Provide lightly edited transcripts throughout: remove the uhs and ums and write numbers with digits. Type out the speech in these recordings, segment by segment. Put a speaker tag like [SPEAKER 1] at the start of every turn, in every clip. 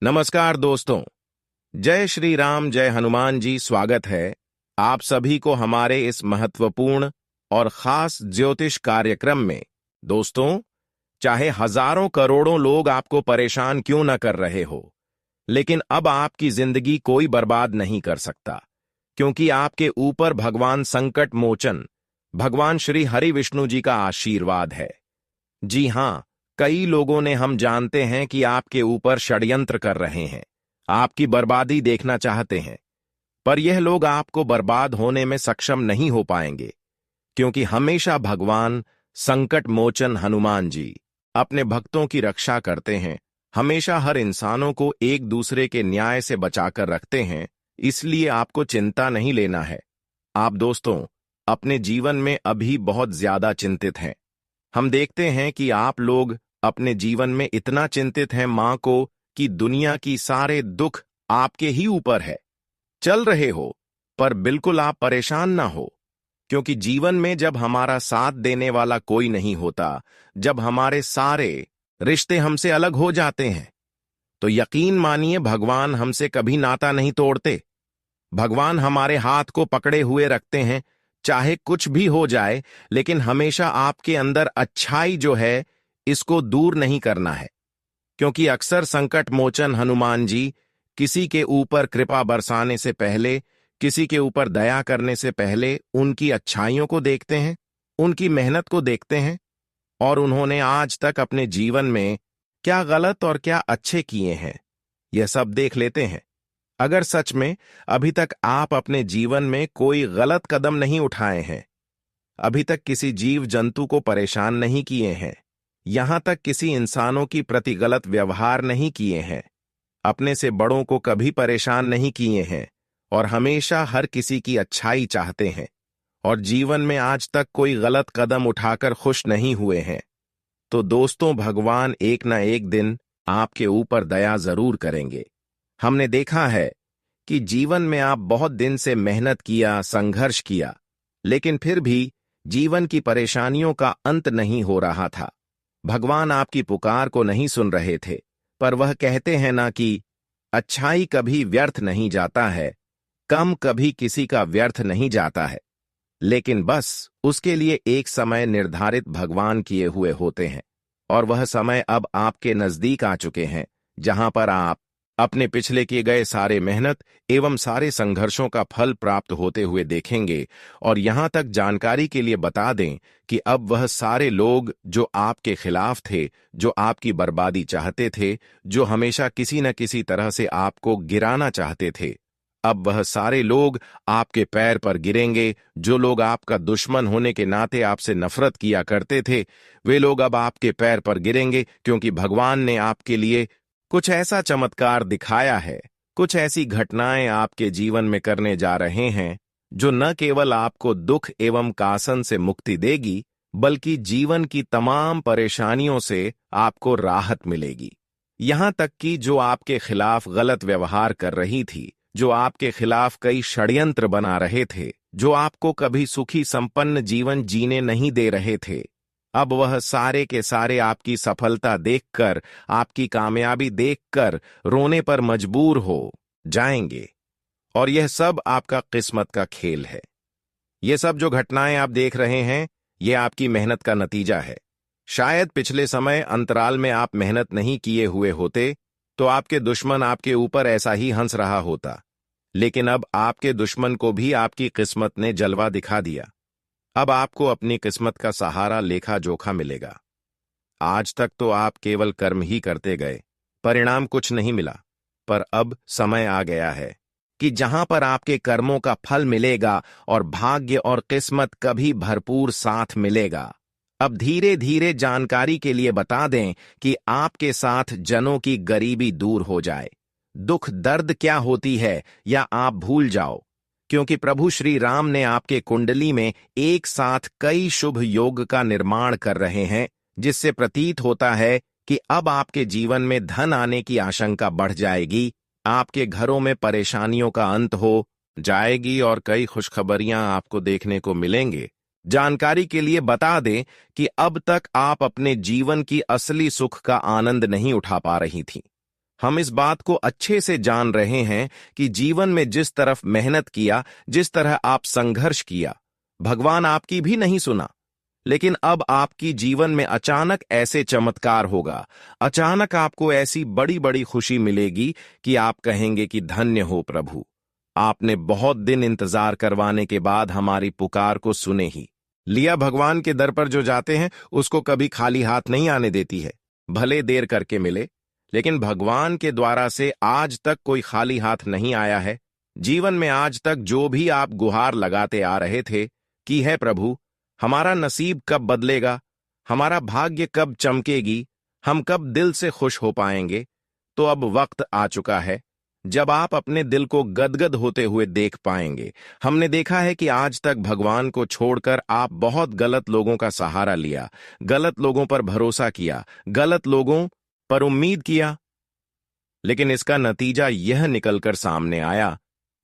[SPEAKER 1] नमस्कार दोस्तों। जय श्री राम, जय हनुमान जी। स्वागत है आप सभी को हमारे इस महत्वपूर्ण और खास ज्योतिष कार्यक्रम में। दोस्तों, चाहे हजारों करोड़ों लोग आपको परेशान क्यों न कर रहे हो, लेकिन अब आपकी जिंदगी कोई बर्बाद नहीं कर सकता, क्योंकि आपके ऊपर भगवान संकट मोचन, भगवान श्री हरि विष्णु जी का आशीर्वाद है। जी हां, कई लोगों ने, हम जानते हैं कि आपके ऊपर षड्यंत्र कर रहे हैं, आपकी बर्बादी देखना चाहते हैं। पर यह लोग आपको बर्बाद होने में सक्षम नहीं हो पाएंगे, क्योंकि हमेशा भगवान संकट मोचन हनुमान जी अपने भक्तों की रक्षा करते हैं, हमेशा हर इंसानों को एक दूसरे के न्याय से बचाकर रखते हैं। इसलिए आपको चिंता नहीं लेना है। आप दोस्तों अपने जीवन में अभी बहुत ज्यादा चिंतित हैं। हम देखते हैं कि आप लोग अपने जीवन में इतना चिंतित हैं मां को, कि दुनिया की सारे दुख आपके ही ऊपर है, चल रहे हो। पर बिल्कुल आप परेशान ना हो, क्योंकि जीवन में जब हमारा साथ देने वाला कोई नहीं होता, जब हमारे सारे रिश्ते हमसे अलग हो जाते हैं, तो यकीन मानिए भगवान हमसे कभी नाता नहीं तोड़ते। भगवान हमारे हाथ को पकड़े हुए रखते हैं, चाहे कुछ भी हो जाए, लेकिन हमेशा आपके अंदर अच्छाई जो है, इसको दूर नहीं करना है। क्योंकि अक्सर संकट मोचन हनुमान जी किसी के ऊपर कृपा बरसाने से पहले, किसी के ऊपर दया करने से पहले उनकी अच्छाइयों को देखते हैं, उनकी मेहनत को देखते हैं, और उन्होंने आज तक अपने जीवन में क्या गलत और क्या अच्छे किए हैं, यह सब देख लेते हैं। अगर सच में अभी तक आप अपने जीवन में कोई गलत कदम नहीं उठाए हैं, अभी तक किसी जीव जंतु को परेशान नहीं किए हैं, यहां तक किसी इंसानों की प्रति गलत व्यवहार नहीं किए हैं, अपने से बड़ों को कभी परेशान नहीं किए हैं, और हमेशा हर किसी की अच्छाई चाहते हैं, और जीवन में आज तक कोई गलत कदम उठाकर खुश नहीं हुए हैं, तो दोस्तों भगवान एक न एक दिन आपके ऊपर दया जरूर करेंगे। हमने देखा है कि जीवन में आप बहुत दिन से मेहनत किया, संघर्ष किया, लेकिन फिर भी जीवन की परेशानियों का अंत नहीं हो रहा था। भगवान आपकी पुकार को नहीं सुन रहे थे, पर वह कहते हैं ना कि अच्छाई कभी व्यर्थ नहीं जाता है, कम कभी किसी का व्यर्थ नहीं जाता है, लेकिन बस उसके लिए एक समय निर्धारित भगवान किए हुए होते हैं, और वह समय अब आपके नजदीक आ चुके हैं, जहां पर आप अपने पिछले किए गए सारे मेहनत एवं सारे संघर्षों का फल प्राप्त होते हुए देखेंगे। और यहां तक जानकारी के लिए बता दें कि अब वह सारे लोग जो आपके खिलाफ थे, जो आपकी बर्बादी चाहते थे, जो हमेशा किसी न किसी तरह से आपको गिराना चाहते थे, अब वह सारे लोग आपके पैर पर गिरेंगे। जो लोग आपका दुश्मन होने के नाते आपसे नफरत किया करते थे, वे लोग अब आपके पैर पर गिरेंगे, क्योंकि भगवान ने आपके लिए कुछ ऐसा चमत्कार दिखाया है, कुछ ऐसी घटनाएं आपके जीवन में करने जा रहे हैं, जो न केवल आपको दुख एवं कासन से मुक्ति देगी, बल्कि जीवन की तमाम परेशानियों से आपको राहत मिलेगी। यहां तक कि जो आपके खिलाफ गलत व्यवहार कर रही थी, जो आपके खिलाफ कई षड्यंत्र बना रहे थे, जो आपको कभी सुखी संपन्न जीवन जीने नहीं दे रहे थे, अब वह सारे के सारे आपकी सफलता देखकर, आपकी कामयाबी देखकर रोने पर मजबूर हो जाएंगे। और यह सब आपका किस्मत का खेल है। ये सब जो घटनाएं आप देख रहे हैं, ये आपकी मेहनत का नतीजा है। शायद पिछले समय अंतराल में आप मेहनत नहीं किए हुए होते, तो आपके दुश्मन आपके ऊपर ऐसा ही हंस रहा होता, लेकिन अब आपके दुश्मन को भी आपकी किस्मत ने जलवा दिखा दिया। अब आपको अपनी किस्मत का सहारा लेखा जोखा मिलेगा। आज तक तो आप केवल कर्म ही करते गए, परिणाम कुछ नहीं मिला, पर अब समय आ गया है कि जहां पर आपके कर्मों का फल मिलेगा और भाग्य और किस्मत कभी भरपूर साथ मिलेगा। अब धीरे धीरे जानकारी के लिए बता दें कि आपके साथ जनों की गरीबी दूर हो जाए, दुख दर्द क्या होती है या आप भूल जाओ, क्योंकि प्रभु श्री राम ने आपके कुंडली में एक साथ कई शुभ योग का निर्माण कर रहे हैं, जिससे प्रतीत होता है कि अब आपके जीवन में धन आने की आशंका बढ़ जाएगी, आपके घरों में परेशानियों का अंत हो जाएगी, और कई खुशखबरियां आपको देखने को मिलेंगे। जानकारी के लिए बता दें कि अब तक आप अपने जीवन की असली सुख का आनंद नहीं उठा पा रही थी, हम इस बात को अच्छे से जान रहे हैं कि जीवन में जिस तरफ मेहनत किया, जिस तरह आप संघर्ष किया, भगवान आपकी भी नहीं सुना। लेकिन अब आपकी जीवन में अचानक ऐसे चमत्कार होगा, अचानक आपको ऐसी बड़ी बड़ी खुशी मिलेगी कि आप कहेंगे कि धन्य हो प्रभु, आपने बहुत दिन इंतजार करवाने के बाद हमारी पुकार को सुने ही लिया। भगवान के दर पर जो जाते हैं उसको कभी खाली हाथ नहीं आने देती है, भले देर करके मिले, लेकिन भगवान के द्वारा से आज तक कोई खाली हाथ नहीं आया है। जीवन में आज तक जो भी आप गुहार लगाते आ रहे थे कि है प्रभु, हमारा नसीब कब बदलेगा, हमारा भाग्य कब चमकेगी, हम कब दिल से खुश हो पाएंगे, तो अब वक्त आ चुका है जब आप अपने दिल को गदगद होते हुए देख पाएंगे। हमने देखा है कि आज तक भगवान को छोड़कर आप बहुत गलत लोगों का सहारा लिया, गलत लोगों पर भरोसा किया, गलत लोगों पर उम्मीद किया, लेकिन इसका नतीजा यह निकलकर सामने आया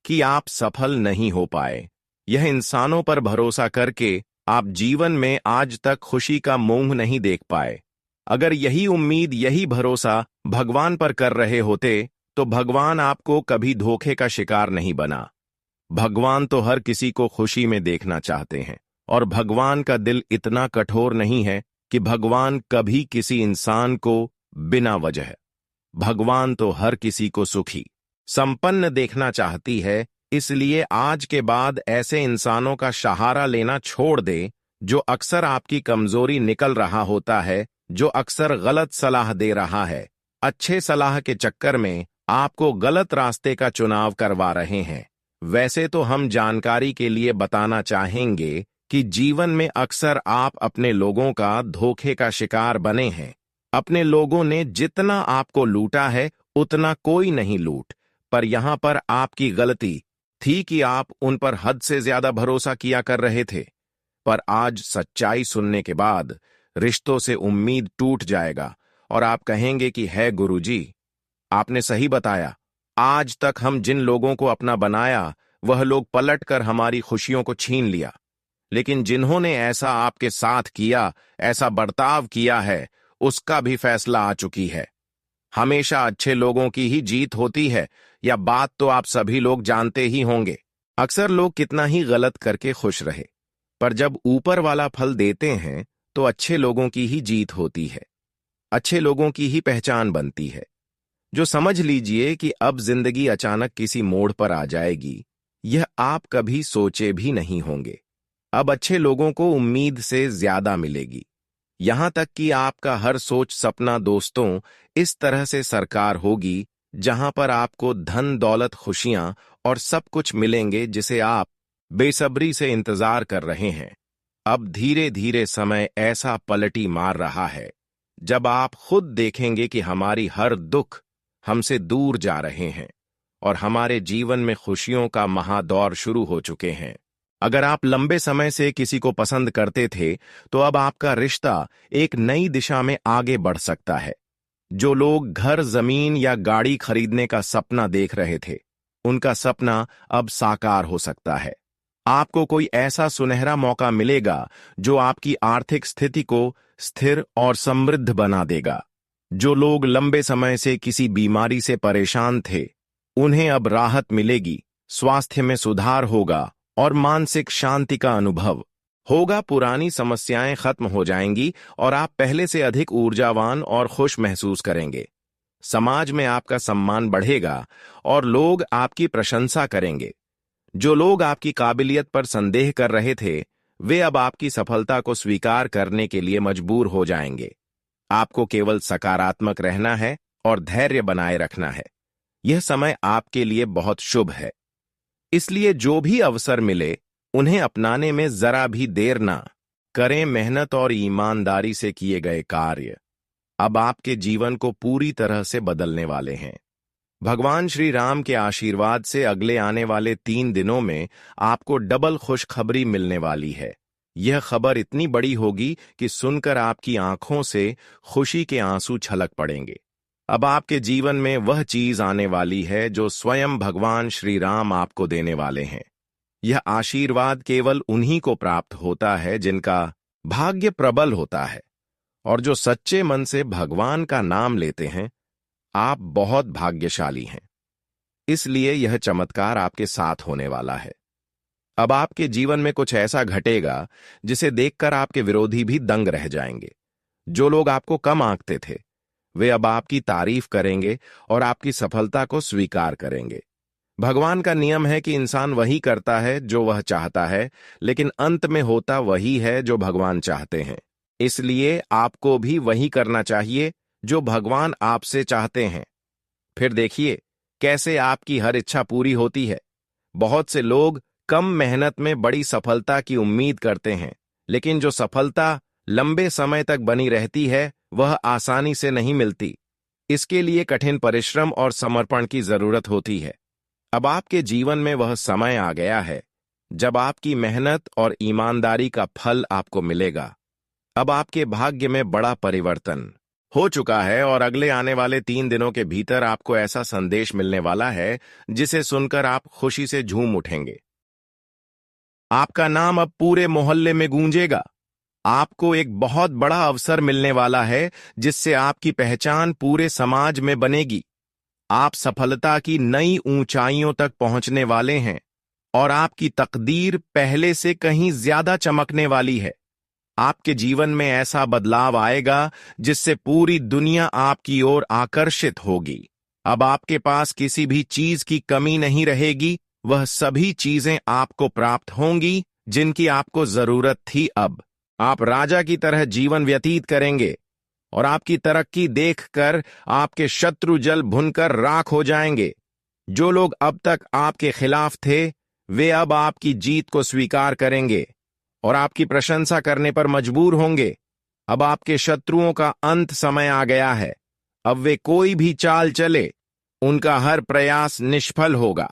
[SPEAKER 1] कि आप सफल नहीं हो पाए। यह इंसानों पर भरोसा करके आप जीवन में आज तक खुशी का मुंह नहीं देख पाए। अगर यही उम्मीद, यही भरोसा भगवान पर कर रहे होते तो भगवान आपको कभी धोखे का शिकार नहीं बना। भगवान तो हर किसी को खुशी में देखना चाहते हैं, और भगवान का दिल इतना कठोर नहीं है कि भगवान कभी किसी इंसान को बिना वजह, भगवान तो हर किसी को सुखी, संपन्न देखना चाहती है। इसलिए आज के बाद ऐसे इंसानों का सहारा लेना छोड़ दे जो अक्सर आपकी कमजोरी निकल रहा होता है, जो अक्सर गलत सलाह दे रहा है, अच्छे सलाह के चक्कर में आपको गलत रास्ते का चुनाव करवा रहे हैं। वैसे तो हम जानकारी के लिए बताना चाहेंगे कि जीवन में अक्सर आप अपने लोगों का धोखे का शिकार बने हैं। अपने लोगों ने जितना आपको लूटा है उतना कोई नहीं लूट, पर यहां पर आपकी गलती थी कि आप उन पर हद से ज्यादा भरोसा किया कर रहे थे। पर आज सच्चाई सुनने के बाद रिश्तों से उम्मीद टूट जाएगा और आप कहेंगे कि है गुरुजी, आपने सही बताया। आज तक हम जिन लोगों को अपना बनाया वह लोग पलटकर हमारी खुशियों को छीन लिया, लेकिन जिन्होंने ऐसा आपके साथ किया, ऐसा बर्ताव किया है, उसका भी फैसला आ चुकी है। हमेशा अच्छे लोगों की ही जीत होती है, यह बात तो आप सभी लोग जानते ही होंगे। अक्सर लोग कितना ही गलत करके खुश रहे, पर जब ऊपर वाला फल देते हैं तो अच्छे लोगों की ही जीत होती है, अच्छे लोगों की ही पहचान बनती है। जो समझ लीजिए कि अब जिंदगी अचानक किसी मोड़ पर आ जाएगी, यह आप कभी सोचे भी नहीं होंगे। अब अच्छे लोगों को उम्मीद से ज्यादा मिलेगी, यहां तक कि आपका हर सोच सपना दोस्तों इस तरह से सरकार होगी जहां पर आपको धन दौलत खुशियां और सब कुछ मिलेंगे जिसे आप बेसब्री से इंतजार कर रहे हैं। अब धीरे धीरे समय ऐसा पलटी मार रहा है जब आप खुद देखेंगे कि हमारी हर दुख हमसे दूर जा रहे हैं और हमारे जीवन में खुशियों का महादौर शुरू हो चुके हैं। अगर आप लंबे समय से किसी को पसंद करते थे तो अब आपका रिश्ता एक नई दिशा में आगे बढ़ सकता है। जो लोग घर, जमीन या गाड़ी खरीदने का सपना देख रहे थे, उनका सपना अब साकार हो सकता है। आपको कोई ऐसा सुनहरा मौका मिलेगा जो आपकी आर्थिक स्थिति को स्थिर और समृद्ध बना देगा। जो लोग लंबे समय से किसी बीमारी से परेशान थे, उन्हें अब राहत मिलेगी, स्वास्थ्य में सुधार होगा और मानसिक शांति का अनुभव होगा। पुरानी समस्याएं खत्म हो जाएंगी और आप पहले से अधिक ऊर्जावान और खुश महसूस करेंगे। समाज में आपका सम्मान बढ़ेगा और लोग आपकी प्रशंसा करेंगे। जो लोग आपकी काबिलियत पर संदेह कर रहे थे, वे अब आपकी सफलता को स्वीकार करने के लिए मजबूर हो जाएंगे। आपको केवल सकारात्मक रहना है और धैर्य बनाए रखना है। यह समय आपके लिए बहुत शुभ है, इसलिए जो भी अवसर मिले उन्हें अपनाने में जरा भी देर ना करें। मेहनत और ईमानदारी से किए गए कार्य अब आपके जीवन को पूरी तरह से बदलने वाले हैं। भगवान श्री राम के आशीर्वाद से अगले आने वाले 3 दिनों में आपको डबल खुशखबरी मिलने वाली है। यह खबर इतनी बड़ी होगी कि सुनकर आपकी आंखों से खुशी के आंसू छलक पड़ेंगे। अब आपके जीवन में वह चीज आने वाली है जो स्वयं भगवान श्री राम आपको देने वाले हैं। यह आशीर्वाद केवल उन्हीं को प्राप्त होता है जिनका भाग्य प्रबल होता है और जो सच्चे मन से भगवान का नाम लेते हैं। आप बहुत भाग्यशाली हैं। इसलिए यह चमत्कार आपके साथ होने वाला है। अब आपके जीवन में कुछ ऐसा घटेगा जिसे देखकर आपके विरोधी भी दंग रह जाएंगे। जो लोग आपको कम आंकते थे, वे अब आपकी तारीफ करेंगे और आपकी सफलता को स्वीकार करेंगे। भगवान का नियम है कि इंसान वही करता है जो वह चाहता है, लेकिन अंत में होता वही है जो भगवान चाहते हैं। इसलिए आपको भी वही करना चाहिए जो भगवान आपसे चाहते हैं। फिर देखिए कैसे आपकी हर इच्छा पूरी होती है। बहुत से लोग कम मेहनत में बड़ी सफलता की उम्मीद करते हैं, लेकिन जो सफलता लंबे समय तक बनी रहती है वह आसानी से नहीं मिलती। इसके लिए कठिन परिश्रम और समर्पण की जरूरत होती है। अब आपके जीवन में वह समय आ गया है जब आपकी मेहनत और ईमानदारी का फल आपको मिलेगा। अब आपके भाग्य में बड़ा परिवर्तन हो चुका है और अगले आने वाले 3 दिनों के भीतर आपको ऐसा संदेश मिलने वाला है जिसे सुनकर आप खुशी से झूम उठेंगे। आपका नाम अब पूरे मोहल्ले में गूंजेगा। आपको एक बहुत बड़ा अवसर मिलने वाला है जिससे आपकी पहचान पूरे समाज में बनेगी। आप सफलता की नई ऊंचाइयों तक पहुंचने वाले हैं और आपकी तकदीर पहले से कहीं ज्यादा चमकने वाली है। आपके जीवन में ऐसा बदलाव आएगा जिससे पूरी दुनिया आपकी ओर आकर्षित होगी। अब आपके पास किसी भी चीज की कमी नहीं रहेगी। वह सभी चीजें आपको प्राप्त होंगी जिनकी आपको जरूरत थी। अब आप राजा की तरह जीवन व्यतीत करेंगे और आपकी तरक्की देखकर आपके शत्रु जल भुनकर राख हो जाएंगे। जो लोग अब तक आपके खिलाफ थे, वे अब आपकी जीत को स्वीकार करेंगे और आपकी प्रशंसा करने पर मजबूर होंगे। अब आपके शत्रुओं का अंत समय आ गया है। अब वे कोई भी चाल चले, उनका हर प्रयास निष्फल होगा।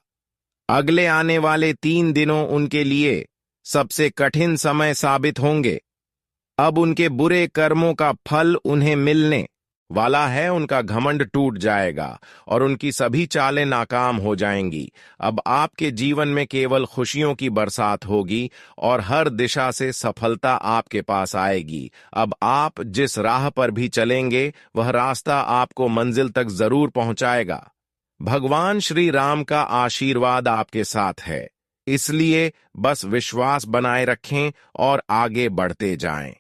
[SPEAKER 1] अगले आने वाले 3 दिनों उनके लिए सबसे कठिन समय साबित होंगे। अब उनके बुरे कर्मों का फल उन्हें मिलने वाला है। उनका घमंड टूट जाएगा और उनकी सभी चालें नाकाम हो जाएंगी। अब आपके जीवन में केवल खुशियों की बरसात होगी और हर दिशा से सफलता आपके पास आएगी। अब आप जिस राह पर भी चलेंगे, वह रास्ता आपको मंजिल तक जरूर पहुंचाएगा। भगवान श्री राम का आशीर्वाद आपके साथ है, इसलिए बस विश्वास बनाए रखें और आगे बढ़ते जाएं,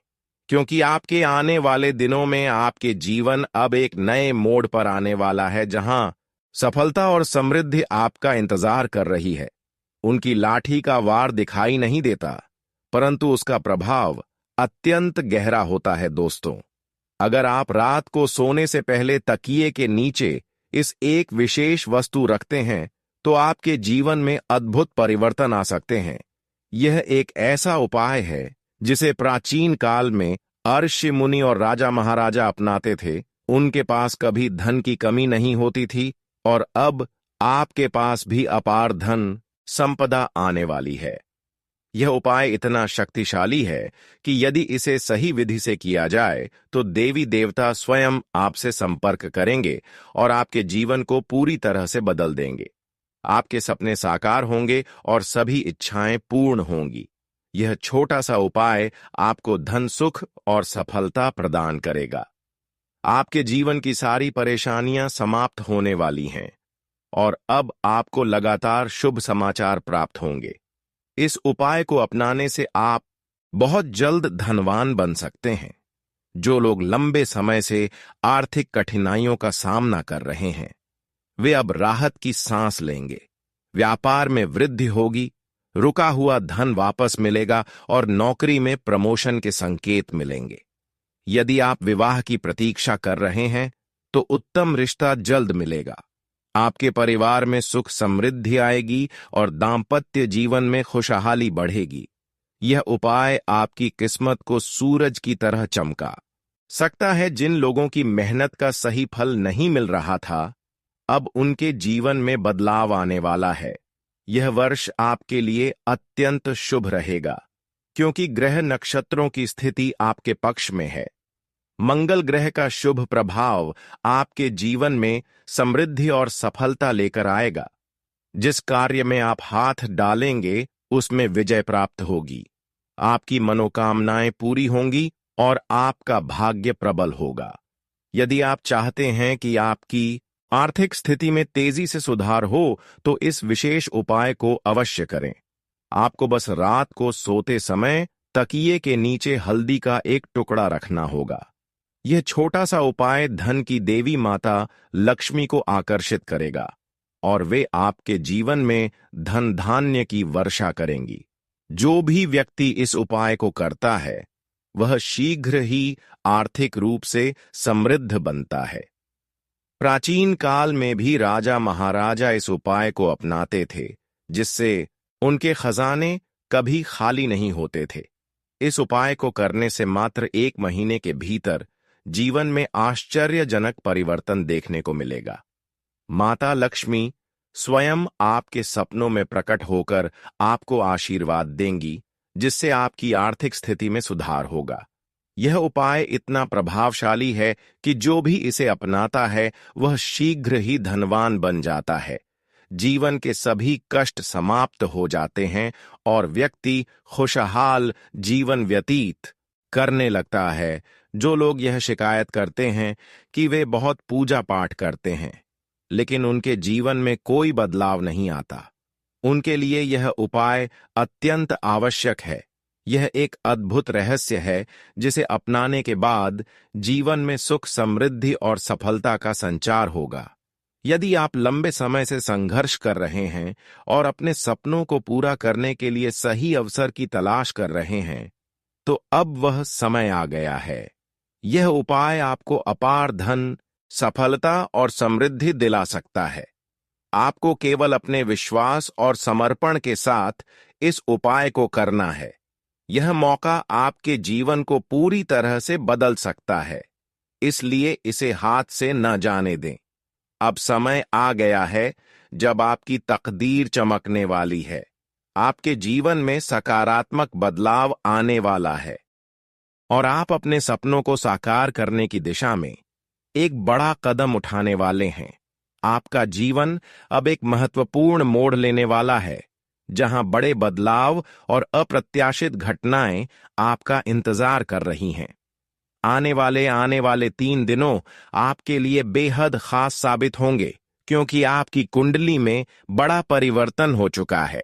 [SPEAKER 1] क्योंकि आपके आने वाले दिनों में आपके जीवन अब एक नए मोड़ पर आने वाला है, जहां सफलता और समृद्धि आपका इंतजार कर रही है। उनकी लाठी का वार दिखाई नहीं देता, परंतु उसका प्रभाव अत्यंत गहरा होता है। दोस्तों, अगर आप रात को सोने से पहले तकिए के नीचे इस एक विशेष वस्तु रखते हैं, तो आपके जीवन में अद्भुत परिवर्तन आ सकते हैं। यह एक ऐसा उपाय है जिसे प्राचीन काल में ऋषि मुनि और राजा महाराजा अपनाते थे। उनके पास कभी धन की कमी नहीं होती थी और अब आपके पास भी अपार धन संपदा आने वाली है। यह उपाय इतना शक्तिशाली है कि यदि इसे सही विधि से किया जाए तो देवी देवता स्वयं आपसे संपर्क करेंगे और आपके जीवन को पूरी तरह से बदल देंगे। आपके सपने साकार होंगे और सभी इच्छाएं पूर्ण होंगी। यह छोटा सा उपाय आपको धन, सुख और सफलता प्रदान करेगा। आपके जीवन की सारी परेशानियां समाप्त होने वाली हैं और अब आपको लगातार शुभ समाचार प्राप्त होंगे। इस उपाय को अपनाने से आप बहुत जल्द धनवान बन सकते हैं। जो लोग लंबे समय से आर्थिक कठिनाइयों का सामना कर रहे हैं, वे अब राहत की सांस लेंगे। व्यापार में वृद्धि होगी, रुका हुआ धन वापस मिलेगा और नौकरी में प्रमोशन के संकेत मिलेंगे। यदि आप विवाह की प्रतीक्षा कर रहे हैं, तो उत्तम रिश्ता जल्द मिलेगा। आपके परिवार में सुख समृद्धि आएगी और दाम्पत्य जीवन में खुशहाली बढ़ेगी। यह उपाय आपकी किस्मत को सूरज की तरह चमका सकता है। जिन लोगों की मेहनत का सही फल नहीं मिल रहा था, अब उनके जीवन में बदलाव आने वाला है। यह वर्ष आपके लिए अत्यंत शुभ रहेगा, क्योंकि ग्रह नक्षत्रों की स्थिति आपके पक्ष में है। मंगल ग्रह का शुभ प्रभाव आपके जीवन में समृद्धि और सफलता लेकर आएगा। जिस कार्य में आप हाथ डालेंगे, उसमें विजय प्राप्त होगी। आपकी मनोकामनाएं पूरी होंगी और आपका भाग्य प्रबल होगा। यदि आप चाहते हैं कि आपकी आर्थिक स्थिति में तेजी से सुधार हो तो इस विशेष उपाय को अवश्य करें। आपको बस रात को सोते समय तकिए के नीचे हल्दी का एक टुकड़ा रखना होगा। यह छोटा सा उपाय धन की देवी माता लक्ष्मी को आकर्षित करेगा और वे आपके जीवन में धन धान्य की वर्षा करेंगी। जो भी व्यक्ति इस उपाय को करता है वह शीघ्र ही आर्थिक रूप से समृद्ध बनता है। प्राचीन काल में भी राजा महाराजा इस उपाय को अपनाते थे, जिससे उनके खजाने कभी खाली नहीं होते थे। इस उपाय को करने से मात्र 1 महीने के भीतर जीवन में आश्चर्यजनक परिवर्तन देखने को मिलेगा। माता लक्ष्मी स्वयं आपके सपनों में प्रकट होकर आपको आशीर्वाद देंगी, जिससे आपकी आर्थिक स्थिति में सुधार होगा। यह उपाय इतना प्रभावशाली है कि जो भी इसे अपनाता है वह शीघ्र ही धनवान बन जाता है। जीवन के सभी कष्ट समाप्त हो जाते हैं और व्यक्ति खुशहाल जीवन व्यतीत करने लगता है। जो लोग यह शिकायत करते हैं कि वे बहुत पूजा पाठ करते हैं लेकिन उनके जीवन में कोई बदलाव नहीं आता, उनके लिए यह उपाय अत्यंत आवश्यक है। यह एक अद्भुत रहस्य है जिसे अपनाने के बाद जीवन में सुख, समृद्धि और सफलता का संचार होगा। यदि आप लंबे समय से संघर्ष कर रहे हैं और अपने सपनों को पूरा करने के लिए सही अवसर की तलाश कर रहे हैं, तो अब वह समय आ गया है। यह उपाय आपको अपार धन, सफलता और समृद्धि दिला सकता है। आपको केवल अपने विश्वास और समर्पण के साथ इस उपाय को करना है। यह मौका आपके जीवन को पूरी तरह से बदल सकता है, इसलिए इसे हाथ से न जाने दें। अब समय आ गया है जब आपकी तकदीर चमकने वाली है। आपके जीवन में सकारात्मक बदलाव आने वाला है और आप अपने सपनों को साकार करने की दिशा में एक बड़ा कदम उठाने वाले हैं। आपका जीवन अब एक महत्वपूर्ण मोड़ लेने वाला है, जहां बड़े बदलाव और अप्रत्याशित घटनाएं आपका इंतजार कर रही हैं। आने वाले 3 दिनों आपके लिए बेहद खास साबित होंगे, क्योंकि आपकी कुंडली में बड़ा परिवर्तन हो चुका है।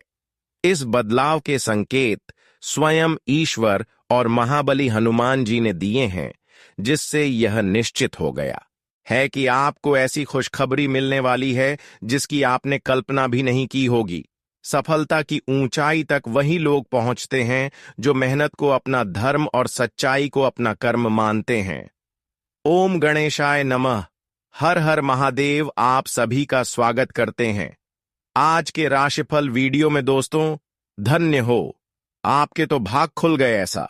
[SPEAKER 1] इस बदलाव के संकेत स्वयं ईश्वर और महाबली हनुमान जी ने दिए हैं, जिससे यह निश्चित हो गया है कि आपको ऐसी खुशखबरी मिलने वाली है जिसकी आपने कल्पना भी नहीं की होगी। सफलता की ऊंचाई तक वही लोग पहुंचते हैं जो मेहनत को अपना धर्म और सच्चाई को अपना कर्म मानते हैं। ओम गणेशाय नमः। हर हर महादेव। आप सभी का स्वागत करते हैं आज के राशिफल वीडियो में। दोस्तों, धन्य हो, आपके तो भाग खुल गए। ऐसा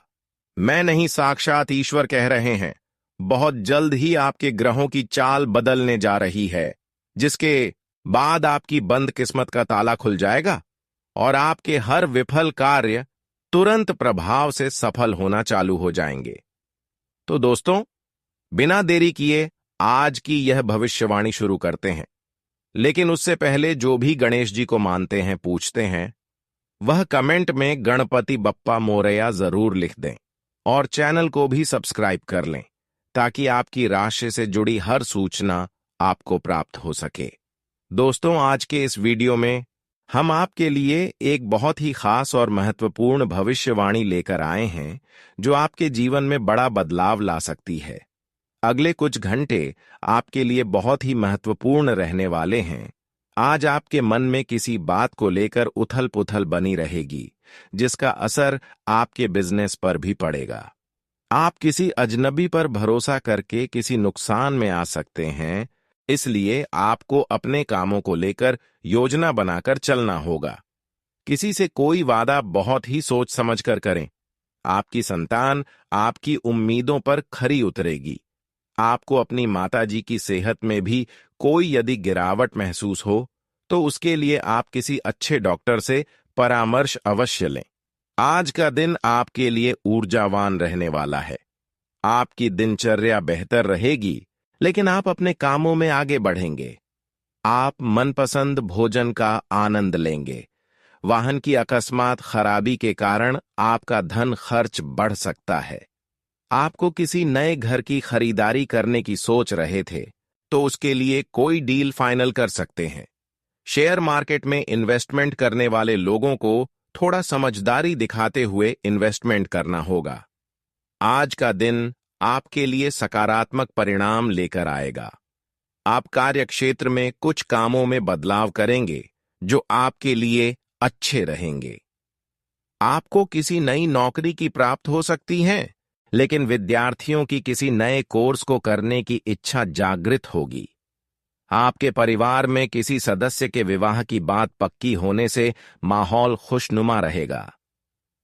[SPEAKER 1] मैं नहीं, साक्षात ईश्वर कह रहे हैं। बहुत जल्द ही आपके ग्रहों की चाल बदलने जा रही है, जिसके बाद आपकी बंद किस्मत का ताला खुल जाएगा और आपके हर विफल कार्य तुरंत प्रभाव से सफल होना चालू हो जाएंगे। तो दोस्तों, बिना देरी किए आज की यह भविष्यवाणी शुरू करते हैं। लेकिन उससे पहले जो भी गणेश जी को मानते हैं, पूछते हैं, वह कमेंट में गणपति बप्पा मोरया जरूर लिख दें और चैनल को भी सब्सक्राइब कर लें, ताकि आपकी राशि से जुड़ी हर सूचना आपको प्राप्त हो सके। दोस्तों, आज के इस वीडियो में हम आपके लिए एक बहुत ही खास और महत्वपूर्ण भविष्यवाणी लेकर आए हैं, जो आपके जीवन में बड़ा बदलाव ला सकती है। अगले कुछ घंटे आपके लिए बहुत ही महत्वपूर्ण रहने वाले हैं। आज आपके मन में किसी बात को लेकर उथल-पुथल बनी रहेगी, जिसका असर आपके बिजनेस पर भी पड़ेगा। आप किसी अजनबी पर भरोसा करके किसी नुकसान में आ सकते हैं, इसलिए आपको अपने कामों को लेकर योजना बनाकर चलना होगा। किसी से कोई वादा बहुत ही सोच समझकर करें। आपकी संतान आपकी उम्मीदों पर खरी उतरेगी। आपको अपनी माताजी की सेहत में भी कोई यदि गिरावट महसूस हो, तो उसके लिए आप किसी अच्छे डॉक्टर से परामर्श अवश्य लें। आज का दिन आपके लिए ऊर्जावान रहने वाला है। आपकी दिनचर्या बेहतर रहेगी, लेकिन आप अपने कामों में आगे बढ़ेंगे। आप मनपसंद भोजन का आनंद लेंगे। वाहन की अकस्मात खराबी के कारण आपका धन खर्च बढ़ सकता है। आपको किसी नए घर की खरीदारी करने की सोच रहे थे, तो उसके लिए कोई डील फाइनल कर सकते हैं। शेयर मार्केट में इन्वेस्टमेंट करने वाले लोगों को थोड़ा समझदारी दिखाते हुए इन्वेस्टमेंट करना होगा। आज का दिन आपके लिए सकारात्मक परिणाम लेकर आएगा। आप कार्यक्षेत्र में कुछ कामों में बदलाव करेंगे जो आपके लिए अच्छे रहेंगे। आपको किसी नई नौकरी की प्राप्त हो सकती है, लेकिन विद्यार्थियों की किसी नए कोर्स को करने की इच्छा जागृत होगी। आपके परिवार में किसी सदस्य के विवाह की बात पक्की होने से माहौल खुशनुमा रहेगा।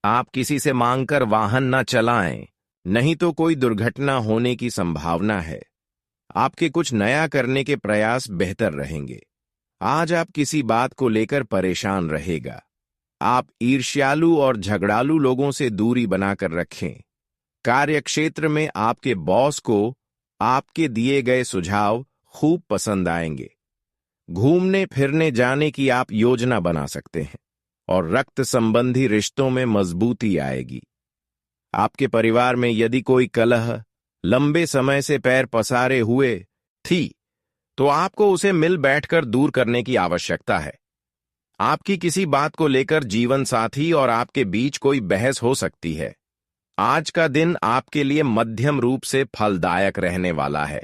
[SPEAKER 1] आप किसी से मांगकर वाहन न चलाएं, नहीं तो कोई दुर्घटना होने की संभावना है। आपके कुछ नया करने के प्रयास बेहतर रहेंगे। आज आप किसी बात को लेकर परेशान रहेगा। आप ईर्ष्यालु और झगड़ालू लोगों से दूरी बनाकर रखें। कार्यक्षेत्र में आपके बॉस को आपके दिए गए सुझाव खूब पसंद आएंगे। घूमने फिरने जाने की आप योजना बना सकते हैं और रक्त संबंधी रिश्तों में मजबूती आएगी। आपके परिवार में यदि कोई कलह लंबे समय से पैर पसारे हुए थी, तो आपको उसे मिल बैठकर दूर करने की आवश्यकता है। आपकी किसी बात को लेकर जीवन साथी और आपके बीच कोई बहस हो सकती है। आज का दिन आपके लिए मध्यम रूप से फलदायक रहने वाला है।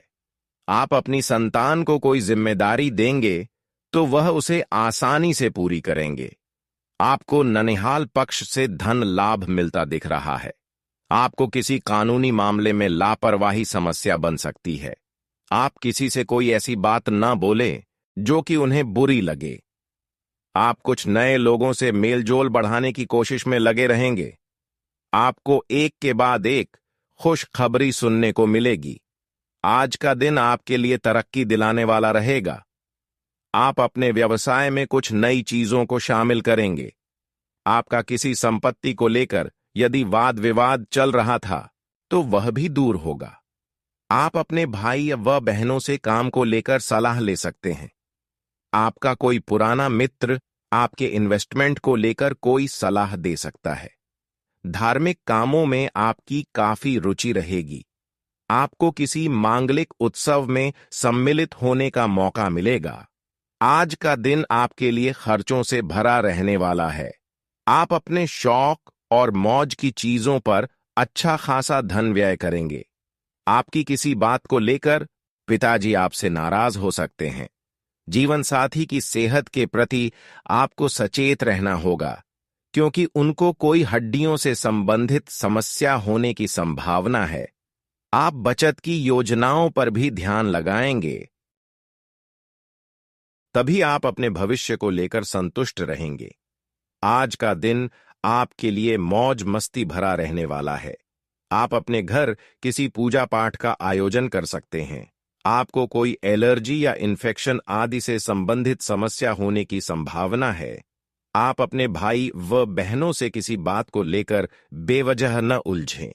[SPEAKER 1] आप अपनी संतान को कोई जिम्मेदारी देंगे तो वह उसे आसानी से पूरी करेंगे। आपको ननिहाल पक्ष से धन लाभ मिलता दिख रहा है। आपको किसी कानूनी मामले में लापरवाही समस्या बन सकती है। आप किसी से कोई ऐसी बात न बोले जो कि उन्हें बुरी लगे। आप कुछ नए लोगों से मेलजोल बढ़ाने की कोशिश में लगे रहेंगे। आपको एक के बाद एक खुशखबरी सुनने को मिलेगी। आज का दिन आपके लिए तरक्की दिलाने वाला रहेगा। आप अपने व्यवसाय में कुछ नई चीजों को शामिल करेंगे। आपका किसी संपत्ति को लेकर यदि वाद विवाद चल रहा था तो वह भी दूर होगा। आप अपने भाई व बहनों से काम को लेकर सलाह ले सकते हैं। आपका कोई पुराना मित्र आपके इन्वेस्टमेंट को लेकर कोई सलाह दे सकता है। धार्मिक कामों में आपकी काफी रुचि रहेगी। आपको किसी मांगलिक उत्सव में सम्मिलित होने का मौका मिलेगा। आज का दिन आपके लिए खर्चों से भरा रहने वाला है। आप अपने शौक और मौज की चीजों पर अच्छा खासा धन व्यय करेंगे। आपकी किसी बात को लेकर पिताजी आपसे नाराज हो सकते हैं। जीवन साथी की सेहत के प्रति आपको सचेत रहना होगा, क्योंकि उनको कोई हड्डियों से संबंधित समस्या होने की संभावना है। आप बचत की योजनाओं पर भी ध्यान लगाएंगे, तभी आप अपने भविष्य को लेकर संतुष्ट रहेंगे। आज का दिन आपके लिए मौज मस्ती भरा रहने वाला है। आप अपने घर किसी पूजा पाठ का आयोजन कर सकते हैं। आपको कोई एलर्जी या इन्फेक्शन आदि से संबंधित समस्या होने की संभावना है। आप अपने भाई व बहनों से किसी बात को लेकर बेवजह न उलझें।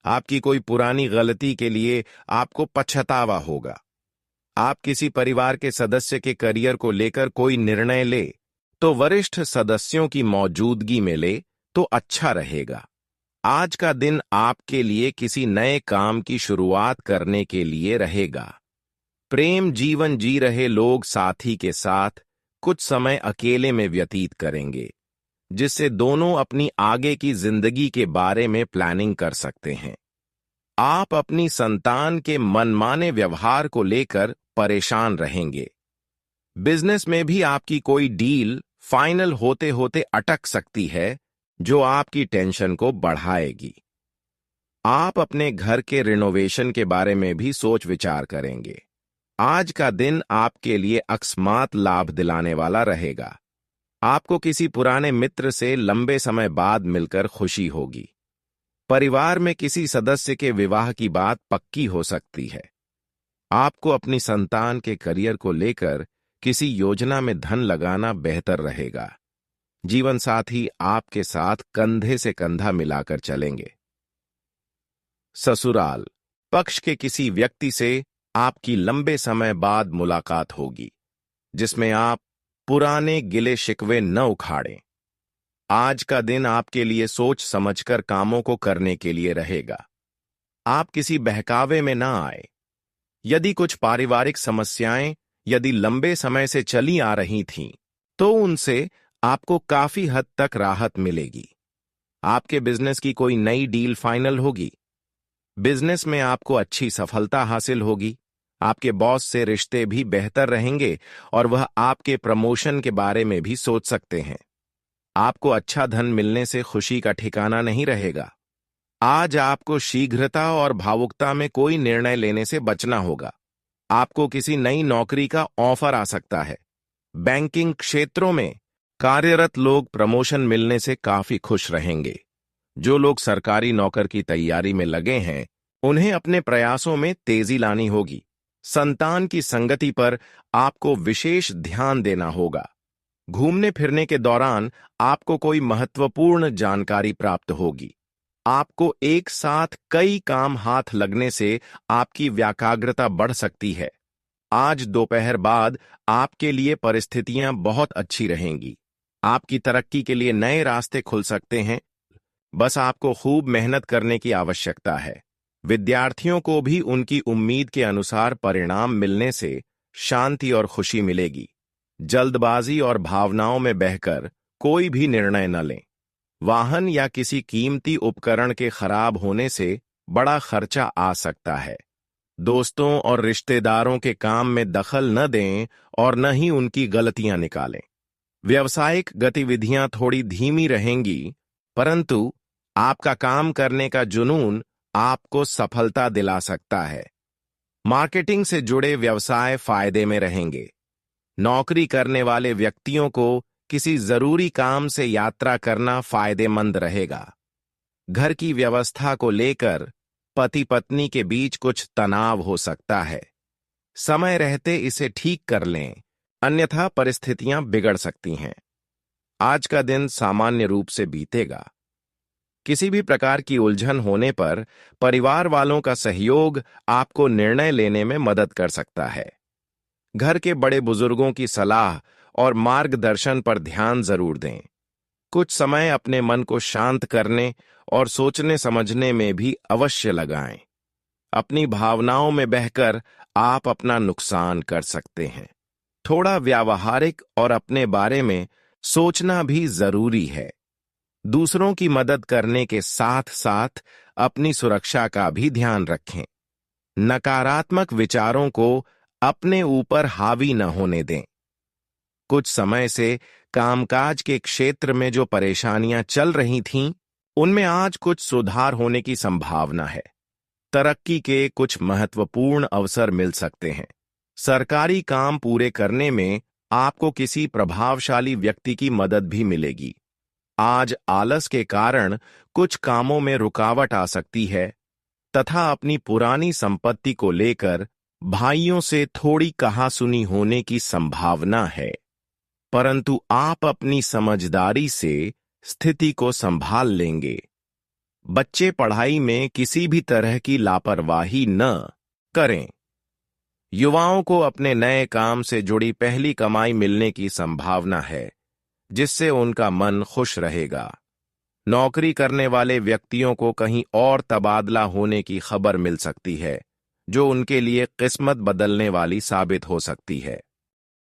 [SPEAKER 1] आपकी कोई पुरानी गलती के लिए आपको पछतावा होगा। आप किसी परिवार के सदस्य के करियर को लेकर कोई निर्णय ले तो वरिष्ठ सदस्यों की मौजूदगी में ले तो अच्छा रहेगा। आज का दिन आपके लिए किसी नए काम की शुरुआत करने के लिए रहेगा। प्रेम जीवन जी रहे लोग साथी के साथ कुछ समय अकेले में व्यतीत करेंगे, जिससे दोनों अपनी आगे की जिंदगी के बारे में प्लानिंग कर सकते हैं। आप अपनी संतान के मनमाने व्यवहार को लेकर परेशान रहेंगे। बिजनेस में भी आपकी कोई डील फाइनल होते होते अटक सकती है, जो आपकी टेंशन को बढ़ाएगी। आप अपने घर के रिनोवेशन के बारे में भी सोच विचार करेंगे। आज का दिन आपके लिए अकस्मात लाभ दिलाने वाला रहेगा। आपको किसी पुराने मित्र से लंबे समय बाद मिलकर खुशी होगी। परिवार में किसी सदस्य के विवाह की बात पक्की हो सकती है। आपको अपनी संतान के करियर को लेकर किसी योजना में धन लगाना बेहतर रहेगा। जीवन साथी आपके साथ कंधे से कंधा मिलाकर चलेंगे। ससुराल पक्ष के किसी व्यक्ति से आपकी लंबे समय बाद मुलाकात होगी, जिसमें आप पुराने गिले शिकवे न उखाड़ें। आज का दिन आपके लिए सोच समझकर कामों को करने के लिए रहेगा। आप किसी बहकावे में ना आए। यदि कुछ पारिवारिक समस्याएं यदि लंबे समय से चली आ रही थीं, तो उनसे आपको काफी हद तक राहत मिलेगी। आपके बिजनेस की कोई नई डील फाइनल होगी। बिजनेस में आपको अच्छी सफलता हासिल होगी। आपके बॉस से रिश्ते भी बेहतर रहेंगे और वह आपके प्रमोशन के बारे में भी सोच सकते हैं। आपको अच्छा धन मिलने से खुशी का ठिकाना नहीं रहेगा। आज आपको शीघ्रता और भावुकता में कोई निर्णय लेने से बचना होगा। आपको किसी नई नौकरी का ऑफर आ सकता है। बैंकिंग क्षेत्रों में कार्यरत लोग प्रमोशन मिलने से काफी खुश रहेंगे। जो लोग सरकारी नौकर की तैयारी में लगे हैं, उन्हें अपने प्रयासों में तेजी लानी होगी। संतान की संगति पर आपको विशेष ध्यान देना होगा। घूमने फिरने के दौरान आपको कोई महत्वपूर्ण जानकारी प्राप्त होगी। आपको एक साथ कई काम हाथ लगने से आपकी व्याकाग्रता बढ़ सकती है। आज दोपहर बाद आपके लिए परिस्थितियां बहुत अच्छी रहेंगी। आपकी तरक्की के लिए नए रास्ते खुल सकते हैं। बस आपको खूब मेहनत करने की आवश्यकता है। विद्यार्थियों को भी उनकी उम्मीद के अनुसार परिणाम मिलने से शांति और खुशी मिलेगी। जल्दबाजी और भावनाओं में बहकर कोई भी निर्णय न लें। वाहन या किसी कीमती उपकरण के खराब होने से बड़ा खर्चा आ सकता है। दोस्तों और रिश्तेदारों के काम में दखल न दें और न ही उनकी गलतियां निकालें। व्यावसायिक गतिविधियां थोड़ी धीमी रहेंगी, परंतु आपका काम करने का जुनून आपको सफलता दिला सकता है। मार्केटिंग से जुड़े व्यवसाय फायदे में रहेंगे। नौकरी करने वाले व्यक्तियों को किसी जरूरी काम से यात्रा करना फायदेमंद रहेगा। घर की व्यवस्था को लेकर पति पत्नी के बीच कुछ तनाव हो सकता है। समय रहते इसे ठीक कर लें, अन्यथा परिस्थितियां बिगड़ सकती हैं। आज का दिन सामान्य रूप से बीतेगा। किसी भी प्रकार की उलझन होने पर परिवार वालों का सहयोग आपको निर्णय लेने में मदद कर सकता है। घर के बड़े बुजुर्गों की सलाह और मार्गदर्शन पर ध्यान जरूर दें। कुछ समय अपने मन को शांत करने और सोचने समझने में भी अवश्य लगाएं। अपनी भावनाओं में बहकर आप अपना नुकसान कर सकते हैं। थोड़ा व्यावहारिक और अपने बारे में सोचना भी जरूरी है। दूसरों की मदद करने के साथ साथ अपनी सुरक्षा का भी ध्यान रखें। नकारात्मक विचारों को अपने ऊपर हावी न होने दें। कुछ समय से कामकाज के क्षेत्र में जो परेशानियां चल रही थीं, उनमें आज कुछ सुधार होने की संभावना है। तरक्की के कुछ महत्वपूर्ण अवसर मिल सकते हैं। सरकारी काम पूरे करने में आपको किसी प्रभावशाली व्यक्ति की मदद भी मिलेगी। आज आलस के कारण कुछ कामों में रुकावट आ सकती है तथा अपनी पुरानी संपत्ति को लेकर भाइयों से थोड़ी कहासुनी होने की संभावना है, परंतु आप अपनी समझदारी से स्थिति को संभाल लेंगे। बच्चे पढ़ाई में किसी भी तरह की लापरवाही न करें। युवाओं को अपने नए काम से जुड़ी पहली कमाई मिलने की संभावना है, जिससे उनका मन खुश रहेगा। नौकरी करने वाले व्यक्तियों को कहीं और तबादला होने की खबर मिल सकती है, जो उनके लिए किस्मत बदलने वाली साबित हो सकती है।